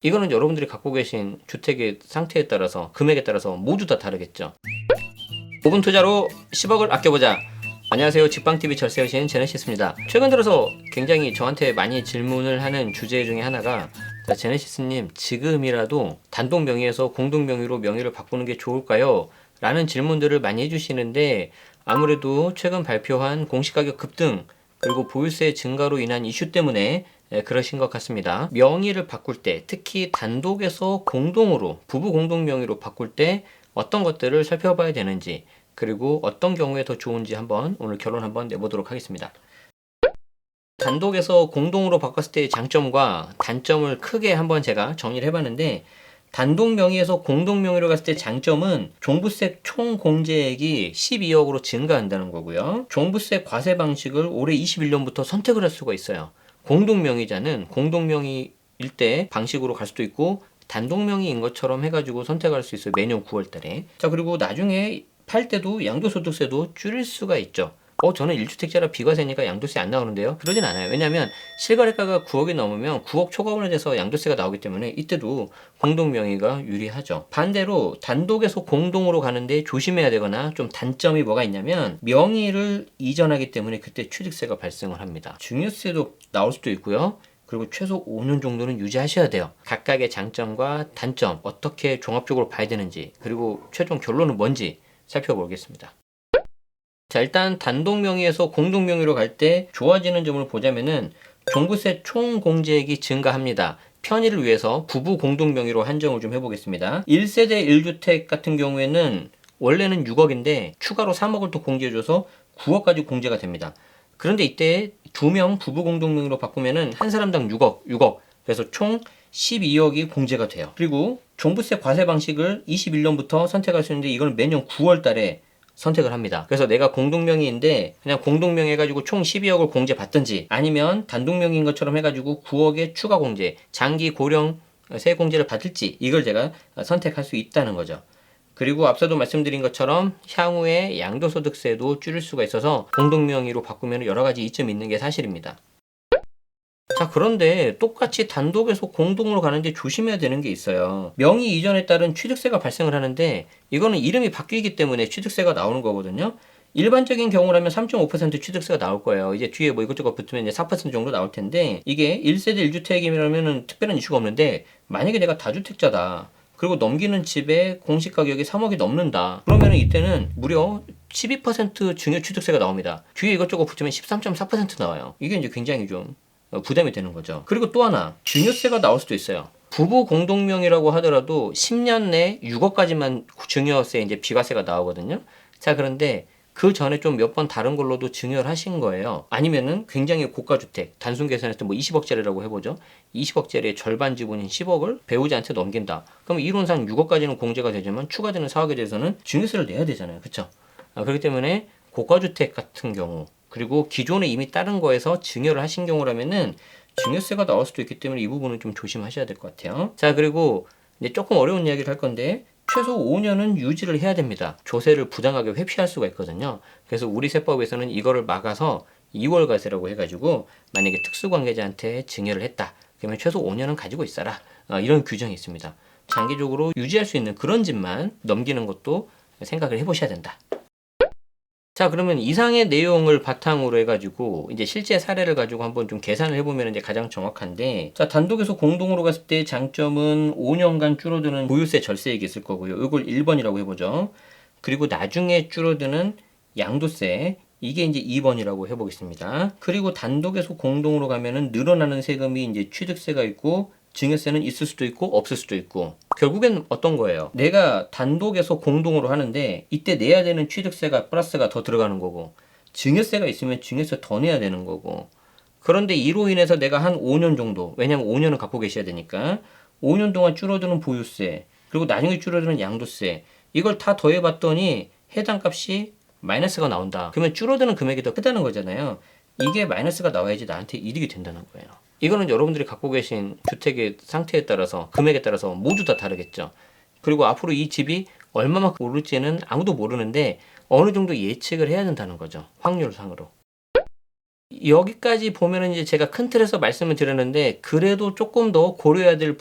이거는 여러분들이 갖고 계신 주택의 상태에 따라서 금액에 따라서 모두 다 다르겠죠. 5분 투자로 10억을 아껴보자. 안녕하세요. 직방TV 절세여신 제네시스입니다. 최근 들어서 굉장히 저한테 많이 질문을 하는 주제 중에 하나가, 자, 제네시스님, 지금이라도 단독 명의에서 공동 명의로 명의를 바꾸는 게 좋을까요? 라는 질문들을 많이 해주시는데, 아무래도 최근 발표한 공시가격 급등 그리고 보유세 증가로 인한 이슈 때문에 그러신 것 같습니다. 명의를 바꿀 때, 특히 단독에서 공동으로, 부부 공동 명의로 바꿀 때 어떤 것들을 살펴봐야 되는지, 그리고 어떤 경우에 더 좋은지 오늘 결론 한번 내보도록 하겠습니다. 단독에서 공동으로 바꿨을 때의 장점과 단점을 크게 한번 제가 정리를 해봤는데, 단독 명의에서 공동 명의로 갔을 때 장점은 종부세 총 공제액이 12억으로 증가한다는 거고요. 종부세 과세 방식을 올해 21년부터 선택을 할 수가 있어요. 공동 명의자는 공동 명의일 때 방식으로 갈 수도 있고, 단독 명의인 것처럼 해가지고 선택할 수 있어요. 매년 9월 달에. 자, 그리고 나중에 팔 때도 양도소득세도 줄일 수가 있죠. 저는 1주택자라 비과세니까 양도세 안 나오는데요. 그러진 않아요. 왜냐하면 실거래가가 9억이 넘으면 9억 초과분에 대해서 양도세가 나오기 때문에 이때도 공동명의가 유리하죠. 반대로 단독에서 공동으로 가는데 조심해야 되거나 좀 단점이 뭐가 있냐면, 명의를 이전하기 때문에 그때 취득세가 발생을 합니다. 증여세도 나올 수도 있고요. 그리고 최소 5년 정도는 유지하셔야 돼요. 각각의 장점과 단점 어떻게 종합적으로 봐야 되는지, 그리고 최종 결론은 뭔지 살펴보겠습니다. 자, 일단 단독 명의에서 공동 명의로 갈 때 좋아지는 점을 보자면은 종부세 총 공제액이 증가합니다. 편의를 위해서 부부 공동 명의로 한정을 좀 해보겠습니다. 1세대 1주택 같은 경우에는 원래는 6억인데 추가로 3억을 또 공제해줘서 9억까지 공제가 됩니다. 그런데 이때 2명 부부 공동 명의로 바꾸면은 한 사람당 6억, 그래서 총 12억이 공제가 돼요. 그리고 종부세 과세 방식을 21년부터 선택할 수 있는데, 이건 매년 9월 달에 선택을 합니다. 그래서 내가 공동명의인데 그냥 공동명의 해가지고 총 12억을 공제 받든지, 아니면 단독명의인 것처럼 해가지고 9억의 추가 공제, 장기 고령 세액 공제를 받을지, 이걸 제가 선택할 수 있다는 거죠. 그리고 앞서도 말씀드린 것처럼 향후에 양도소득세도 줄일 수가 있어서 공동명의로 바꾸면 여러 가지 이점이 있는 게 사실입니다. 자, 그런데 똑같이 단독에서 공동으로 가는데 조심해야 되는 게 있어요. 명의 이전에 따른 취득세가 발생을 하는데, 이거는 이름이 바뀌기 때문에 취득세가 나오는 거거든요. 일반적인 경우라면 3.5% 취득세가 나올 거예요. 이제 뒤에 뭐 이것저것 붙으면 이제 4% 정도 나올 텐데, 이게 1세대 1주택이면 특별한 이슈가 없는데, 만약에 내가 다주택자다, 그리고 넘기는 집에 공시가격이 3억이 넘는다, 그러면 이때는 무려 12% 증여취득세가 나옵니다. 뒤에 이것저것 붙으면 13.4% 나와요. 이게 이제 굉장히 좀 부담이 되는 거죠. 그리고 또 하나, 증여세가 나올 수도 있어요. 부부 공동명의라고 하더라도 10년 내 6억까지만 증여세, 이제 비과세가 나오거든요. 자, 그런데 그 전에 좀 몇 번 다른 걸로도 증여를 하신 거예요. 아니면은 굉장히 고가주택, 단순 계산했을 때 뭐 20억짜리라고 해보죠. 20억짜리의 절반 지분인 10억을 배우자한테 넘긴다. 그럼 이론상 6억까지는 공제가 되지만 추가되는 4억에 대해서는 증여세를 내야 되잖아요. 그쵸? 그렇기 때문에 고가주택 같은 경우, 그리고 기존에 이미 다른 거에서 증여를 하신 경우라면은 증여세가 나올 수도 있기 때문에 이 부분은 좀 조심하셔야 될 것 같아요. 자, 그리고 이제 조금 어려운 이야기를 할 건데, 최소 5년은 유지를 해야 됩니다. 조세를 부당하게 회피할 수가 있거든요. 그래서 우리 세법에서는 이거를 막아서 2월과세라고 해가지고, 만약에 특수관계자한테 증여를 했다, 그러면 최소 5년은 가지고 있어라, 이런 규정이 있습니다. 장기적으로 유지할 수 있는 그런 집만 넘기는 것도 생각을 해보셔야 된다. 자, 그러면 이상의 내용을 바탕으로 해가지고 이제 실제 사례를 가지고 한번 좀 계산을 해보면 이제 가장 정확한데, 자, 단독에서 공동으로 갔을 때 장점은 5년간 줄어드는 보유세 절세액이 있을 거고요. 이걸 1번이라고 해보죠. 그리고 나중에 줄어드는 양도세, 이게 이제 2번이라고 해보겠습니다. 그리고 단독에서 공동으로 가면은 늘어나는 세금이 이제 취득세가 있고, 증여세는 있을 수도 있고 없을 수도 있고, 결국엔 어떤 거예요? 내가 단독에서 공동으로 하는데 이때 내야 되는 취득세가 플러스가 더 들어가는 거고, 증여세가 있으면 증여세 더 내야 되는 거고, 그런데 이로 인해서 내가 한 5년 정도, 왜냐면 5년은 갖고 계셔야 되니까 5년 동안 줄어드는 보유세, 그리고 나중에 줄어드는 양도세, 이걸 다 더해봤더니 해당 값이 마이너스가 나온다. 그러면 줄어드는 금액이 더 크다는 거잖아요. 이게 마이너스가 나와야지 나한테 이득이 된다는 거예요. 이거는 여러분들이 갖고 계신 주택의 상태에 따라서, 금액에 따라서 모두 다 다르겠죠. 그리고 앞으로 이 집이 얼마만큼 오를지는 아무도 모르는데 어느 정도 예측을 해야 된다는 거죠. 확률상으로. 여기까지 보면은 이제 제가 큰 틀에서 말씀을 드렸는데 그래도 조금 더 고려해야 될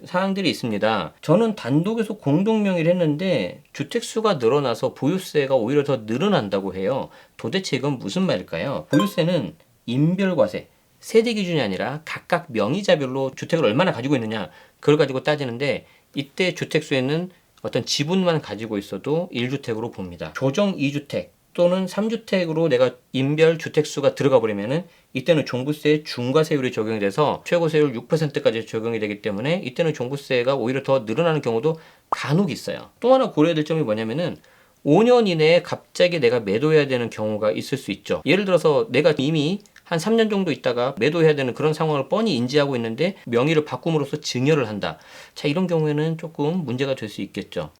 사항들이 있습니다. 저는 단독에서 공동명의를 했는데 주택수가 늘어나서 보유세가 오히려 더 늘어난다고 해요. 도대체 이건 무슨 말일까요? 보유세는 인별과세, 세대 기준이 아니라 각각 명의자별로 주택을 얼마나 가지고 있느냐 그걸 가지고 따지는데 이때 주택수에는 어떤 지분만 가지고 있어도 1주택으로 봅니다. 조정 2주택 또는 3주택으로 내가 인별 주택수가 들어가 버리면은 이때는 종부세 중과세율이 적용이 돼서 최고세율 6%까지 적용이 되기 때문에 이때는 종부세가 오히려 더 늘어나는 경우도 간혹 있어요. 또 하나 고려해야 될 점이 뭐냐면은 5년 이내에 갑자기 내가 매도해야 되는 경우가 있을 수 있죠. 예를 들어서 내가 이미 한 3년 정도 있다가 매도해야 되는 그런 상황을 뻔히 인지하고 있는데 명의를 바꿈으로써 증여를 한다. 자, 이런 경우에는 조금 문제가 될 수 있겠죠.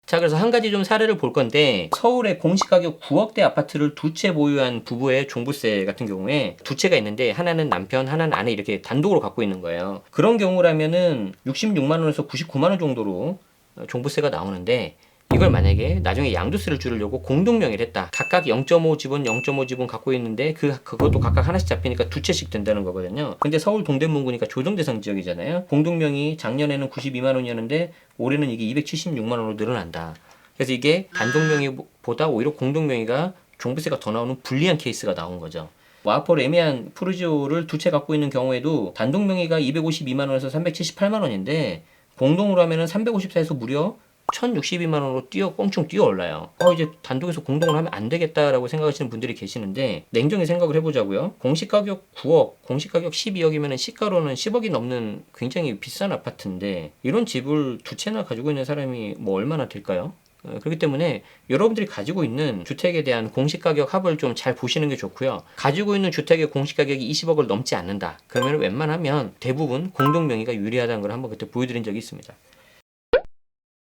자, 그래서 한 가지 좀 사례를 볼 건데 서울의 공시가격 9억대 아파트를 두 채 보유한 부부의 종부세 같은 경우에 두 채가 있는데 하나는 남편, 하나는 아내 이렇게 단독으로 갖고 있는 거예요. 그런 경우라면은 66만 원에서 99만 원 정도로 종부세가 나오는데 이걸 만약에 나중에 양도세를 줄이려고 공동명의를 했다. 각각 0.5 지분, 0.5 지분 갖고 있는데 그것도 각각 하나씩 잡히니까 두 채씩 된다는 거거든요. 근데 서울 동대문구니까 조정대상 지역이잖아요. 공동명의 작년에는 92만 원이었는데 올해는 이게 276만 원으로 늘어난다. 그래서 이게 단독명의보다 오히려 공동명의가 종부세가 더 나오는 불리한 케이스가 나온 거죠. 와퍼 레미안 푸르지오를 두 채 갖고 있는 경우에도 단독명의가 252만 원에서 378만 원인데 공동으로 하면은 354에서 무려 1062만 원으로 꽁충 뛰어 올라요. 이제 단독에서 공동을 하면 안 되겠다라고 생각하시는 분들이 계시는데 냉정히 생각을 해보자고요. 공시가격 9억, 공시가격 12억이면 시가로는 10억이 넘는 굉장히 비싼 아파트인데 이런 집을 두 채나 가지고 있는 사람이 뭐 얼마나 될까요? 그렇기 때문에 여러분들이 가지고 있는 주택에 대한 공시가격 합을 좀 잘 보시는 게 좋고요. 가지고 있는 주택의 공시가격이 20억을 넘지 않는다. 그러면 웬만하면 대부분 공동명의가 유리하다는 걸 한번 그때 보여드린 적이 있습니다.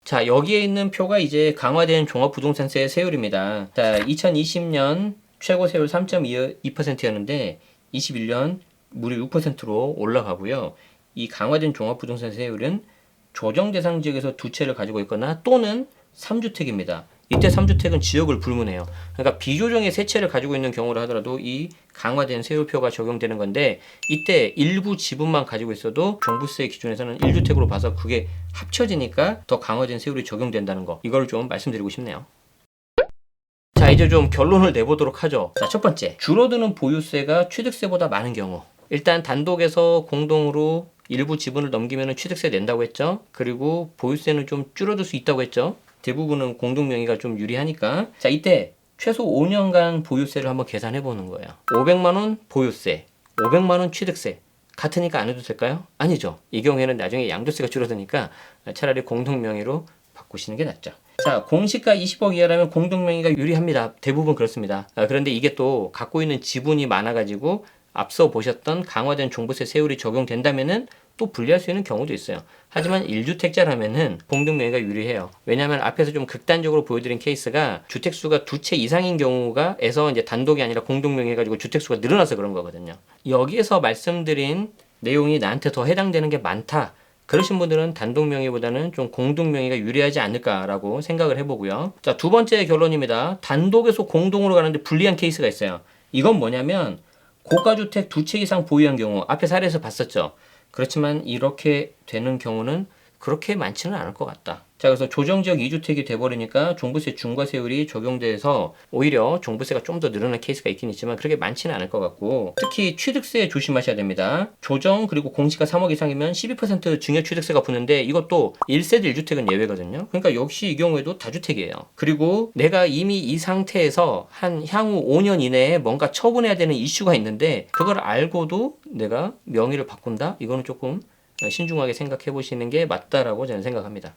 자, 여기에 있는 표가 이제 강화된 종합부동산세 세율입니다. 자, 2020년 최고 세율 3.2%였는데 21년 무려 6%로 올라가고요. 이 강화된 종합부동산 세율은 조정 대상 지역에서 두 채를 가지고 있거나 또는 3주택입니다. 이때 3주택은 지역을 불문해요. 그러니까 비조정의 세 채를 가지고 있는 경우를 하더라도 이 강화된 세율표가 적용되는 건데 이때 일부 지분만 가지고 있어도 종부세 기준에서는 1주택으로 봐서 그게 합쳐지니까 더 강화된 세율이 적용된다는 거, 이걸 좀 말씀드리고 싶네요. 자, 이제 좀 결론을 내보도록 하죠. 자, 첫 번째, 줄어드는 보유세가 취득세보다 많은 경우. 일단 단독에서 공동으로 일부 지분을 넘기면 취득세 낸다고 했죠. 그리고 보유세는 좀 줄어들 수 있다고 했죠. 대부분은 공동명의가 좀 유리하니까. 자, 이때 최소 5년간 보유세를 한번 계산해 보는 거예요. 500만 원 보유세, 500만 원 취득세. 같으니까 안 해도 될까요? 아니죠. 이 경우에는 나중에 양도세가 줄어드니까 차라리 공동명의로 바꾸시는 게 낫죠. 자, 공시가 20억 이하라면 공동명의가 유리합니다. 대부분 그렇습니다. 그런데 이게 또 갖고 있는 지분이 많아가지고 앞서 보셨던 강화된 종부세 세율이 적용된다면은 또 불리할 수 있는 경우도 있어요. 하지만 1주택자라면은 공동명의가 유리해요. 왜냐하면 앞에서 좀 극단적으로 보여드린 케이스가 주택수가 두 채 이상인 경우가에서 이제 단독이 아니라 공동명의 가지고 주택수가 늘어나서 그런 거거든요. 여기에서 말씀드린 내용이 나한테 더 해당되는 게 많다. 그러신 분들은 단독명의보다는 좀 공동명의가 유리하지 않을까라고 생각을 해보고요. 자, 두 번째 결론입니다. 단독에서 공동으로 가는데 불리한 케이스가 있어요. 이건 뭐냐면 고가주택 두 채 이상 보유한 경우, 앞에 사례에서 봤었죠. 그렇지만 이렇게 되는 경우는 그렇게 많지는 않을 것 같다. 자, 그래서 조정지역 2주택이 돼버리니까 종부세 중과세율이 적용돼서 오히려 종부세가 좀 더 늘어난 케이스가 있긴 있지만 그렇게 많지는 않을 것 같고, 특히 취득세 조심하셔야 됩니다. 조정 그리고 공시가 3억 이상이면 12% 증여 취득세가 붙는데 이것도 1세대 1주택은 예외거든요. 그러니까 역시 이 경우에도 다주택이에요. 그리고 내가 이미 이 상태에서 한 향후 5년 이내에 뭔가 처분해야 되는 이슈가 있는데 그걸 알고도 내가 명의를 바꾼다? 이거는 조금 신중하게 생각해 보시는 게 맞다라고 저는 생각합니다.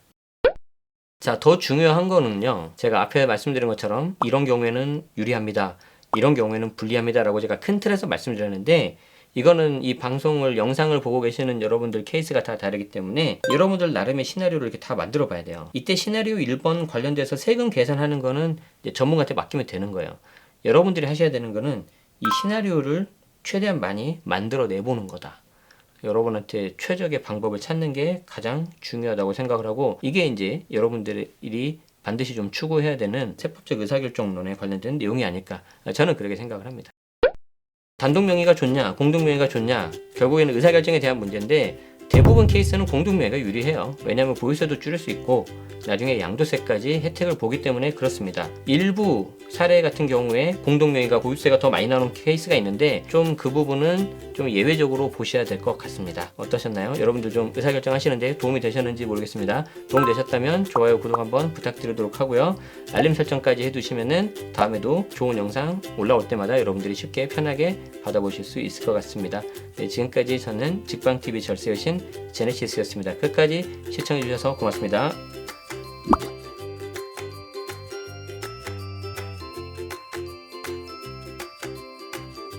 자, 더 중요한 거는요, 제가 앞에 말씀드린 것처럼 이런 경우에는 유리합니다, 이런 경우에는 불리합니다 라고 제가 큰 틀에서 말씀드렸는데 이거는 이 방송을 영상을 보고 계시는 여러분들 케이스가 다 다르기 때문에 여러분들 나름의 시나리오를 이렇게 다 만들어 봐야 돼요. 이때 시나리오 1번 관련돼서 세금 계산하는 거는 이제 전문가한테 맡기면 되는 거예요. 여러분들이 하셔야 되는 거는 이 시나리오를 최대한 많이 만들어 내보는 거다. 여러분한테 최적의 방법을 찾는 게 가장 중요하다고 생각을 하고, 이게 이제 여러분들이 반드시 좀 추구해야 되는 세법적 의사결정론에 관련된 내용이 아닐까, 저는 그렇게 생각을 합니다. 단독 명의가 좋냐, 공동 명의가 좋냐, 결국에는 의사결정에 대한 문제인데 대부분 케이스는 공동 명의가 유리해요. 왜냐하면 보유세도 줄일 수 있고 나중에 양도세까지 혜택을 보기 때문에 그렇습니다. 일부 사례 같은 경우에 공동 명의가 보유세가 더 많이 나오는 케이스가 있는데 좀 그 부분은 좀 예외적으로 보셔야 될 것 같습니다. 어떠셨나요? 여러분들 좀 의사결정 하시는데 도움이 되셨는지 모르겠습니다. 도움이 되셨다면 좋아요, 구독 한번 부탁드리도록 하고요. 알림 설정까지 해두시면은 다음에도 좋은 영상 올라올 때마다 여러분들이 쉽게 편하게 받아보실 수 있을 것 같습니다. 네, 지금까지 저는 직방TV 절세여신 제네시스였습니다. 끝까지 시청해주셔서 고맙습니다.